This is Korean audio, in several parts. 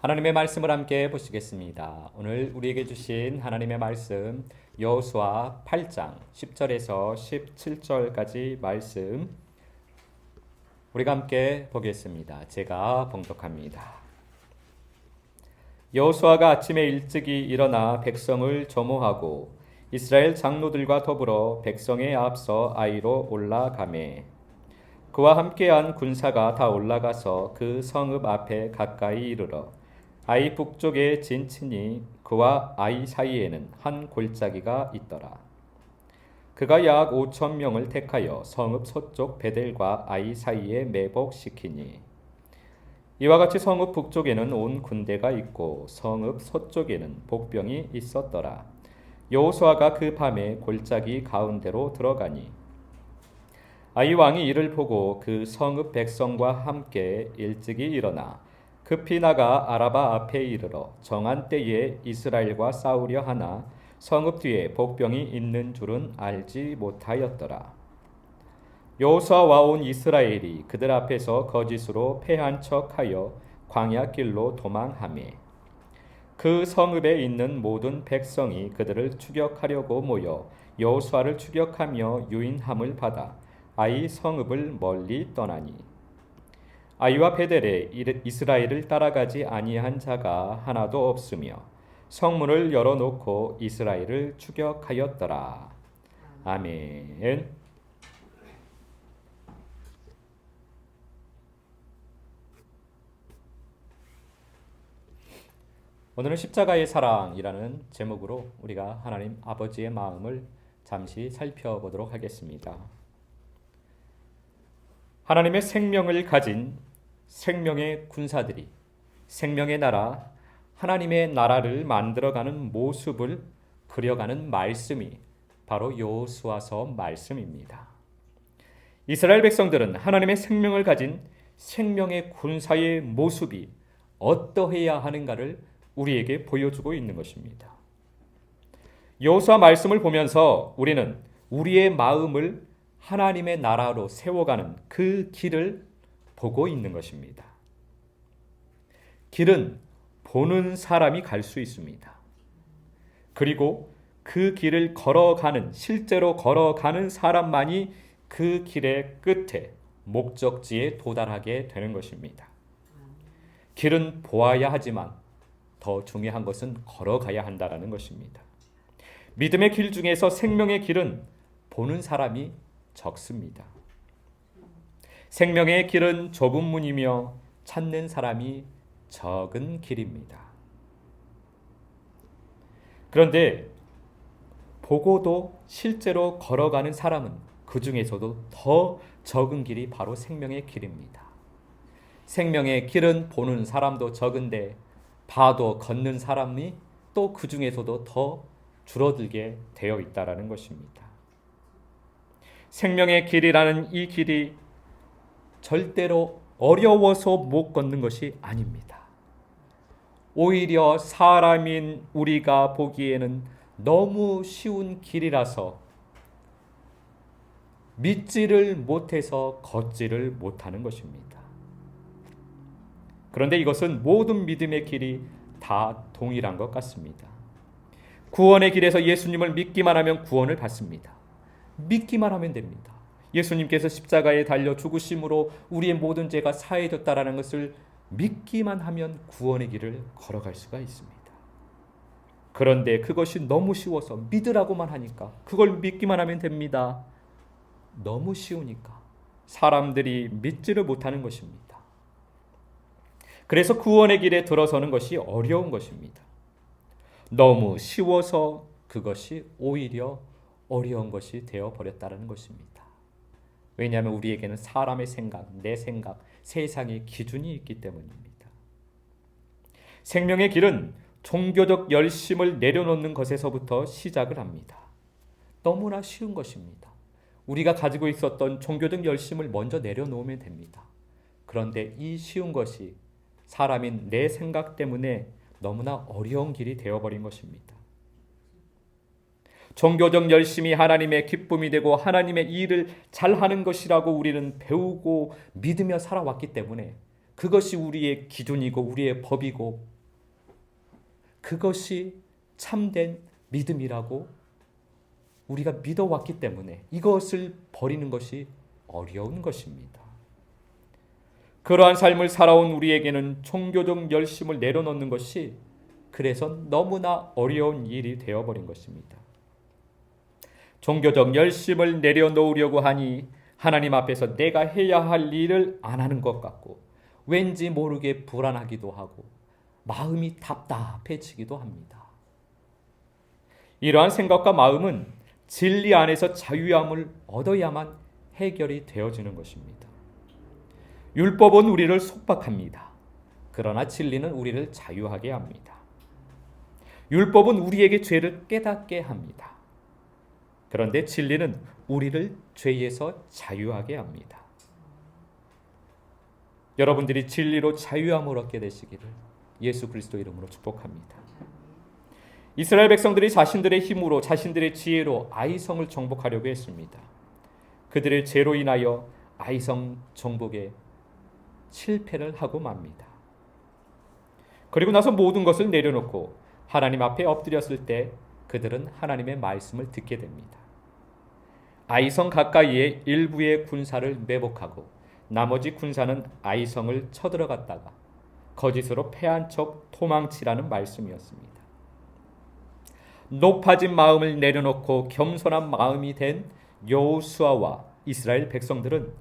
하나님의 말씀을 함께 보시겠습니다. 오늘 우리에게 주신 하나님의 말씀 여호수아 8장 10절에서 17절까지 말씀 우리가 함께 보겠습니다. 제가 봉독합니다. 여호수아가 아침에 일찍이 일어나 백성을 점호하고 이스라엘 장로들과 더불어 백성에 앞서 아이로 올라가매 그와 함께한 군사가 다 올라가서 그 성읍 앞에 가까이 이르러 아이 북쪽에 진치니 그와 아이 사이에는 한 골짜기가 있더라. 그가 약 5천 명을 택하여 성읍 서쪽 베델과 아이 사이에 매복시키니 이와 같이 성읍 북쪽에는 온 군대가 있고 성읍 서쪽에는 복병이 있었더라. 여호수아가 그 밤에 골짜기 가운데로 들어가니 아이 왕이 이를 보고 그 성읍 백성과 함께 일찍이 일어나 급히 나가 아라바 앞에 이르러 정한 때에 이스라엘과 싸우려 하나 성읍 뒤에 복병이 있는 줄은 알지 못하였더라. 여호수아와 온 이스라엘이 그들 앞에서 거짓으로 패한 척하여 광야길로 도망하매 그 성읍에 있는 모든 백성이 그들을 추격하려고 모여 여호수아를 추격하며 유인함을 받아 아이 성읍을 멀리 떠나니 아이와 베델에 이스라엘을 따라가지 아니한 자가 하나도 없으며 성문을 열어놓고 이스라엘을 추격하였더라. 아멘. 오늘은 십자가의 사랑이라는 제목으로 우리가 하나님 아버지의 마음을 잠시 살펴보도록 하겠습니다. 하나님의 생명을 가진 생명의 군사들이 생명의 나라, 하나님의 나라를 만들어가는 모습을 그려가는 말씀이 바로 여호수아서 말씀입니다. 이스라엘 백성들은 하나님의 생명을 가진 생명의 군사의 모습이 어떠해야 하는가를 우리에게 보여주고 있는 것입니다. 여호수아 말씀을 보면서 우리는 우리의 마음을 하나님의 나라로 세워가는 그 길을 보고 있는 것입니다. 길은 보는 사람이 갈 수 있습니다. 그리고 그 길을 걸어가는, 실제로 걸어가는 사람만이 그 길의 끝에 목적지에 도달하게 되는 것입니다. 길은 보아야 하지만 더 중요한 것은 걸어가야 한다는 것입니다. 믿음의 길 중에서 생명의 길은 보는 사람이 적습니다. 생명의 길은 좁은 문이며 찾는 사람이 적은 길입니다. 그런데 보고도 실제로 걸어가는 사람은 그 중에서도 더 적은 길이 바로 생명의 길입니다. 생명의 길은 보는 사람도 적은데 봐도 걷는 사람이 또 그 중에서도 더 줄어들게 되어 있다는 것입니다. 생명의 길이라는 이 길이 절대로 어려워서 못 걷는 것이 아닙니다. 오히려 사람인 우리가 보기에는 너무 쉬운 길이라서 믿지를 못해서 걷지를 못하는 것입니다. 그런데 이것은 모든 믿음의 길이 다 동일한 것 같습니다. 구원의 길에서 예수님을 믿기만 하면 구원을 받습니다. 믿기만 하면 됩니다. 예수님께서 십자가에 달려 죽으심으로 우리의 모든 죄가 사해졌다라는 것을 믿기만 하면 구원의 길을 걸어갈 수가 있습니다. 그런데 그것이 너무 쉬워서 믿으라고만 하니까 그걸 믿기만 하면 됩니다. 너무 쉬우니까 사람들이 믿지를 못하는 것입니다. 그래서 구원의 길에 들어서는 것이 어려운 것입니다. 너무 쉬워서 그것이 오히려 어려운 것이 되어버렸다는 것입니다. 왜냐하면 우리에게는 사람의 생각, 내 생각, 세상의 기준이 있기 때문입니다. 생명의 길은 종교적 열심을 내려놓는 것에서부터 시작을 합니다. 너무나 쉬운 것입니다. 우리가 가지고 있었던 종교적 열심을 먼저 내려놓으면 됩니다. 그런데 이 쉬운 것이 사람인 내 생각 때문에 너무나 어려운 길이 되어버린 것입니다. 종교적 열심이 하나님의 기쁨이 되고 하나님의 일을 잘하는 것이라고 우리는 배우고 믿으며 살아왔기 때문에 그것이 우리의 기준이고 우리의 법이고 그것이 참된 믿음이라고 우리가 믿어왔기 때문에 이것을 버리는 것이 어려운 것입니다. 그러한 삶을 살아온 우리에게는 종교적 열심을 내려놓는 것이 그래서 너무나 어려운 일이 되어버린 것입니다. 종교적 열심을 내려놓으려고 하니 하나님 앞에서 내가 해야 할 일을 안 하는 것 같고 왠지 모르게 불안하기도 하고 마음이 답답해지기도 합니다. 이러한 생각과 마음은 진리 안에서 자유함을 얻어야만 해결이 되어지는 것입니다. 율법은 우리를 속박합니다. 그러나 진리는 우리를 자유하게 합니다. 율법은 우리에게 죄를 깨닫게 합니다. 그런데 진리는 우리를 죄에서 자유하게 합니다. 여러분들이 진리로 자유함을 얻게 되시기를 예수 그리스도 이름으로 축복합니다. 이스라엘 백성들이 자신들의 힘으로 자신들의 지혜로 아이성을 정복하려고 했습니다. 그들의 죄로 인하여 아이성 정복에 실패를 하고 맙니다. 그리고 나서 모든 것을 내려놓고 하나님 앞에 엎드렸을 때 그들은 하나님의 말씀을 듣게 됩니다. 아이성 가까이에 일부의 군사를 매복하고 나머지 군사는 아이성을 쳐들어갔다가 거짓으로 패한 척 도망치라는 말씀이었습니다. 높아진 마음을 내려놓고 겸손한 마음이 된 여호수아와 이스라엘 백성들은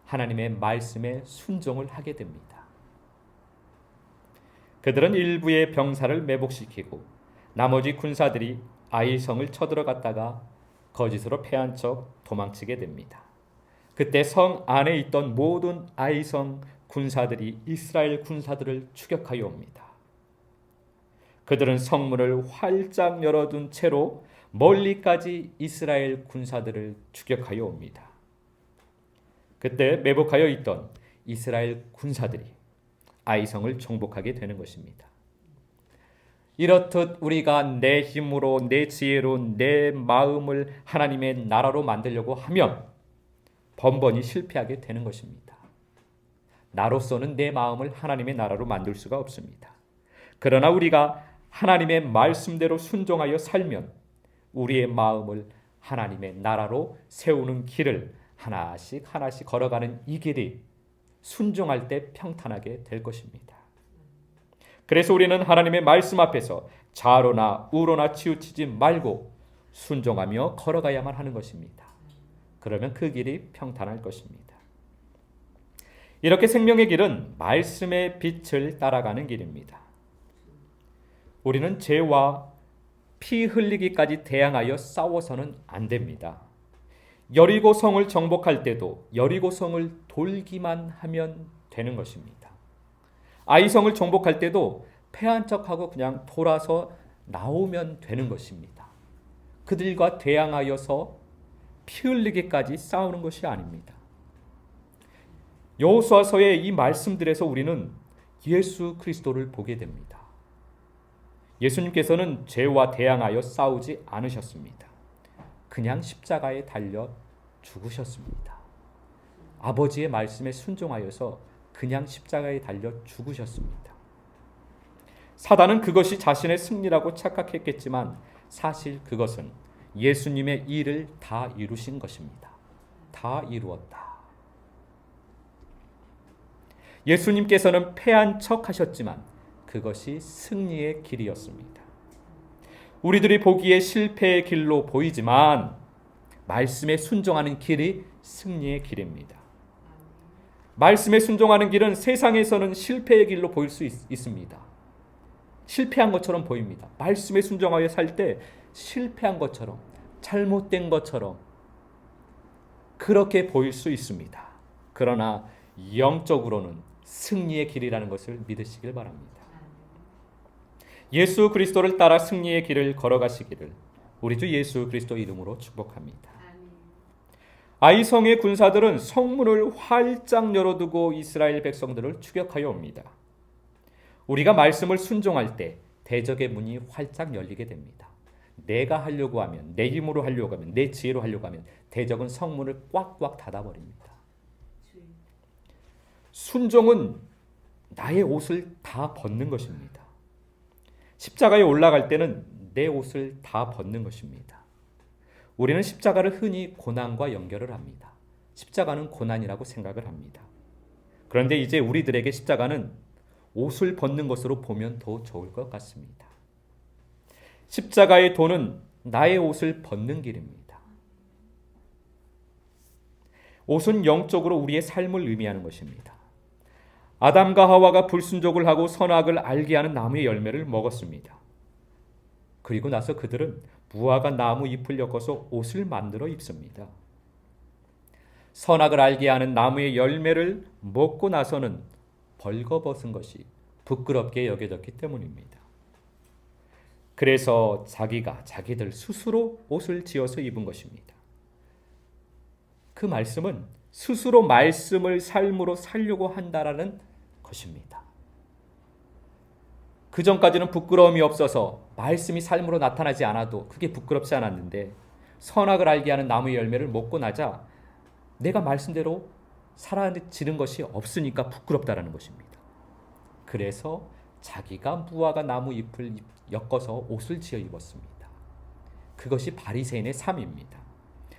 하나님의 말씀에 순종을 하게 됩니다. 그들은 일부의 병사를 매복시키고 나머지 군사들이 아이성을 쳐들어갔다가 거짓으로 패한 척 도망치게 됩니다. 그때 성 안에 있던 모든 아이성 군사들이 이스라엘 군사들을 추격하여 옵니다. 그들은 성문을 활짝 열어둔 채로 멀리까지 이스라엘 군사들을 추격하여 옵니다. 그때 매복하여 있던 이스라엘 군사들이 아이성을 정복하게 되는 것입니다. 이렇듯 우리가 내 힘으로 내 지혜로 내 마음을 하나님의 나라로 만들려고 하면 번번이 실패하게 되는 것입니다. 나로서는 내 마음을 하나님의 나라로 만들 수가 없습니다. 그러나 우리가 하나님의 말씀대로 순종하여 살면 우리의 마음을 하나님의 나라로 세우는 길을 하나씩 하나씩 걸어가는 이 길이 순종할 때 평탄하게 될 것입니다. 그래서 우리는 하나님의 말씀 앞에서 좌로나 우로나 치우치지 말고 순종하며 걸어가야만 하는 것입니다. 그러면 그 길이 평탄할 것입니다. 이렇게 생명의 길은 말씀의 빛을 따라가는 길입니다. 우리는 죄와 피 흘리기까지 대항하여 싸워서는 안 됩니다. 여리고성을 정복할 때도 여리고성을 돌기만 하면 되는 것입니다. 아이성을 정복할 때도 패한 척하고 그냥 돌아서 나오면 되는 것입니다. 그들과 대항하여서 피 흘리기까지 싸우는 것이 아닙니다. 여호수아서의 이 말씀들에서 우리는 예수 그리스도를 보게 됩니다. 예수님께서는 죄와 대항하여 싸우지 않으셨습니다. 그냥 십자가에 달려 죽으셨습니다. 아버지의 말씀에 순종하여서 그냥 십자가에 달려 죽으셨습니다. 사단은 그것이 자신의 승리라고 착각했겠지만 사실 그것은 예수님의 일을 다 이루신 것입니다. 다 이루었다. 예수님께서는 패한 척 하셨지만 그것이 승리의 길이었습니다. 우리들이 보기에 실패의 길로 보이지만 말씀에 순종하는 길이 승리의 길입니다. 말씀에 순종하는 길은 세상에서는 실패의 길로 보일 수 있습니다. 실패한 것처럼 보입니다. 말씀에 순종하여 살 때 실패한 것처럼 잘못된 것처럼 그렇게 보일 수 있습니다. 그러나 영적으로는 승리의 길이라는 것을 믿으시길 바랍니다. 예수 그리스도를 따라 승리의 길을 걸어가시기를 우리 주 예수 그리스도 이름으로 축복합니다. 아이성의 군사들은 성문을 활짝 열어두고 이스라엘 백성들을 추격하여 옵니다. 우리가 말씀을 순종할 때 대적의 문이 활짝 열리게 됩니다. 내가 하려고 하면, 내 힘으로 하려고 하면, 내 지혜로 하려고 하면 대적은 성문을 꽉꽉 닫아버립니다. 순종은 나의 옷을 다 벗는 것입니다. 십자가에 올라갈 때는 내 옷을 다 벗는 것입니다. 우리는 십자가를 흔히 고난과 연결을 합니다. 십자가는 고난이라고 생각을 합니다. 그런데 이제 우리들에게 십자가는 옷을 벗는 것으로 보면 더 좋을 것 같습니다. 십자가의 도는 나의 옷을 벗는 길입니다. 옷은 영적으로 우리의 삶을 의미하는 것입니다. 아담과 하와가 불순종을 하고 선악을 알게 하는 나무의 열매를 먹었습니다. 그리고 나서 그들은 무화과 나무 잎을 엮어서 옷을 만들어 입습니다. 선악을 알게 하는 나무의 열매를 먹고 나서는 벌거벗은 것이 부끄럽게 여겨졌기 때문입니다. 그래서 자기들 스스로 옷을 지어서 입은 것입니다. 그 말씀은 스스로 말씀을 삶으로 살려고 한다라는 것입니다. 그 전까지는 부끄러움이 없어서 말씀이 삶으로 나타나지 않아도 그게 부끄럽지 않았는데 선악을 알게 하는 나무의 열매를 먹고 나자 내가 말씀대로 살아지는 것이 없으니까 부끄럽다라는 것입니다. 그래서 자기가 무화과 나무 잎을 엮어서 옷을 지어 입었습니다. 그것이 바리새인의 삶입니다.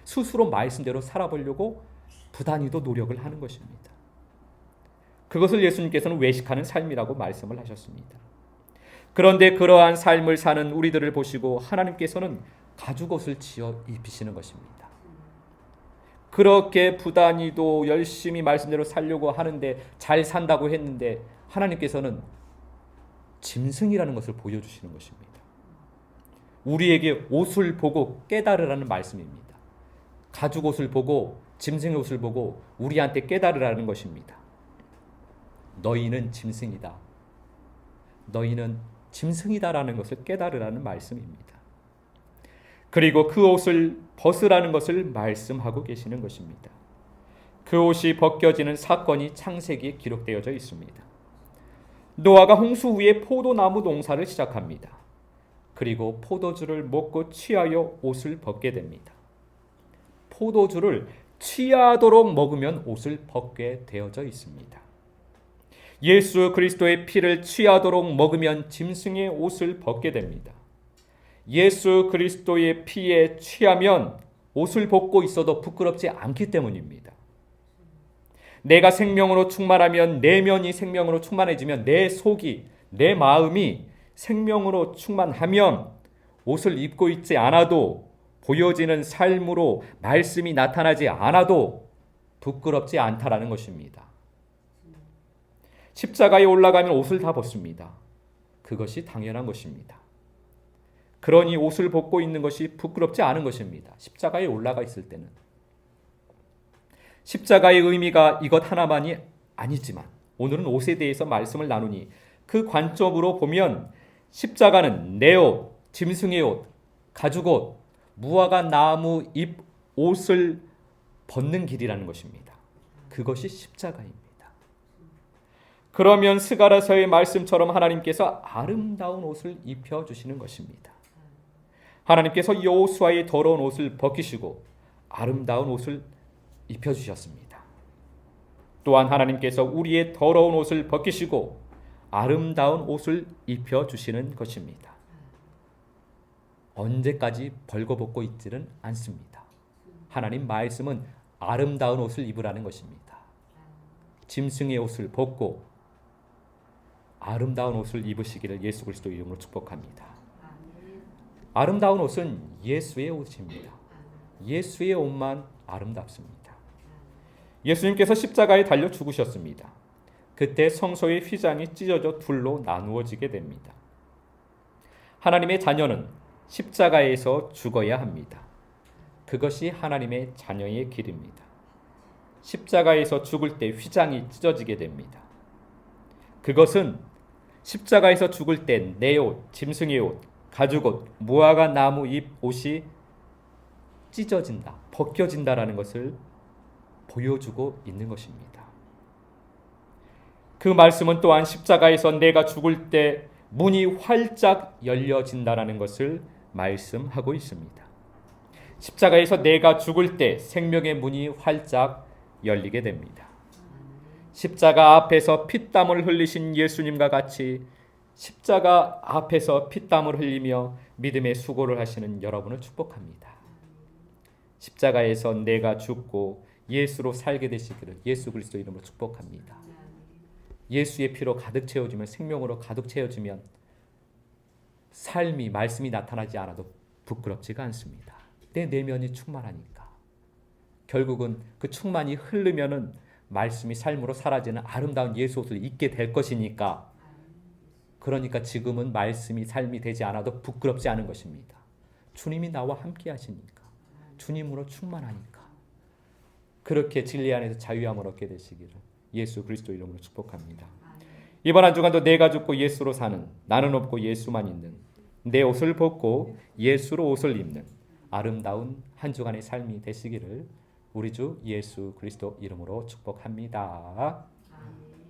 스스로 말씀대로 살아보려고 부단히도 노력을 하는 것입니다. 그것을 예수님께서는 외식하는 삶이라고 말씀을 하셨습니다. 그런데 그러한 삶을 사는 우리들을 보시고 하나님께서는 가죽옷을 지어 입히시는 것입니다. 그렇게 부단히도 열심히 말씀대로 살려고 하는데 잘 산다고 했는데 하나님께서는 짐승이라는 것을 보여주시는 것입니다. 우리에게 옷을 보고 깨달으라는 말씀입니다. 가죽옷을 보고 짐승의 옷을 보고 우리한테 깨달으라는 것입니다. 너희는 짐승이다. 너희는 짐승이다라는 것을 깨달으라는 말씀입니다. 그리고 그 옷을 벗으라는 것을 말씀하고 계시는 것입니다. 그 옷이 벗겨지는 사건이 창세기에 기록되어져 있습니다. 노아가 홍수 후에 포도나무 농사를 시작합니다. 그리고 포도주를 먹고 취하여 옷을 벗게 됩니다. 포도주를 취하도록 먹으면 옷을 벗게 되어져 있습니다. 예수 그리스도의 피를 취하도록 먹으면 짐승의 옷을 벗게 됩니다. 예수 그리스도의 피에 취하면 옷을 벗고 있어도 부끄럽지 않기 때문입니다. 내가 생명으로 충만하면 내면이 생명으로 충만해지면 내 속이, 내 마음이 생명으로 충만하면 옷을 입고 있지 않아도 보여지는 삶으로 말씀이 나타나지 않아도 부끄럽지 않다라는 것입니다. 십자가에 올라가면 옷을 다 벗습니다. 그것이 당연한 것입니다. 그러니 옷을 벗고 있는 것이 부끄럽지 않은 것입니다. 십자가에 올라가 있을 때는. 십자가의 의미가 이것 하나만이 아니지만 오늘은 옷에 대해서 말씀을 나누니 그 관점으로 보면 십자가는 내 옷, 짐승의 옷, 가죽옷, 무화과 나무 잎 옷을 벗는 길이라는 것입니다. 그것이 십자가입니다. 그러면 스가랴서의 말씀처럼 하나님께서 아름다운 옷을 입혀주시는 것입니다. 하나님께서 여호수아의 더러운 옷을 벗기시고 아름다운 옷을 입혀주셨습니다. 또한 하나님께서 우리의 더러운 옷을 벗기시고 아름다운 옷을 입혀주시는 것입니다. 언제까지 벌거벗고 있지는 않습니다. 하나님 말씀은 아름다운 옷을 입으라는 것입니다. 짐승의 옷을 벗고 아름다운 옷을 입으시기를 예수 그리스도 이름으로 축복합니다. 아름다운 옷은 예수의 옷입니다. 예수의 옷만 아름답습니다. 예수님께서 십자가에 달려 죽으셨습니다. 그때 성소의 휘장이 찢어져 둘로 나누어지게 됩니다. 하나님의 자녀는 십자가에서 죽어야 합니다. 그것이 하나님의 자녀의 길입니다. 십자가에서 죽을 때 휘장이 찢어지게 됩니다. 그것은 십자가에서 죽을 때 내 옷, 짐승의 옷, 가죽옷, 무화과 나무 잎 옷이 찢어진다, 벗겨진다라는 것을 보여주고 있는 것입니다. 그 말씀은 또한 십자가에서 내가 죽을 때 문이 활짝 열려진다라는 것을 말씀하고 있습니다. 십자가에서 내가 죽을 때 생명의 문이 활짝 열리게 됩니다. 십자가 앞에서 피땀을 흘리신 예수님과 같이 십자가 앞에서 피땀을 흘리며 믿음의 수고를 하시는 여러분을 축복합니다. 십자가에서 내가 죽고 예수로 살게 되시기를 예수 그리스도 이름으로 축복합니다. 예수의 피로 가득 채워지면, 생명으로 가득 채워지면 삶이, 말씀이 나타나지 않아도 부끄럽지가 않습니다. 내 내면이 충만하니까. 결국은 그 충만이 흐르면은 말씀이 삶으로 사라지는 아름다운 예수 옷을 입게 될 것이니까, 그러니까 지금은 말씀이 삶이 되지 않아도 부끄럽지 않은 것입니다. 주님이 나와 함께 하시니까, 주님으로 충만하니까 그렇게 진리 안에서 자유함을 얻게 되시기를 예수 그리스도 이름으로 축복합니다. 이번 한 주간도 내가 죽고 예수로 사는, 나는 없고 예수만 있는, 내 옷을 벗고 예수로 옷을 입는 아름다운 한 주간의 삶이 되시기를 우리 주 예수 그리스도 이름으로 축복합니다.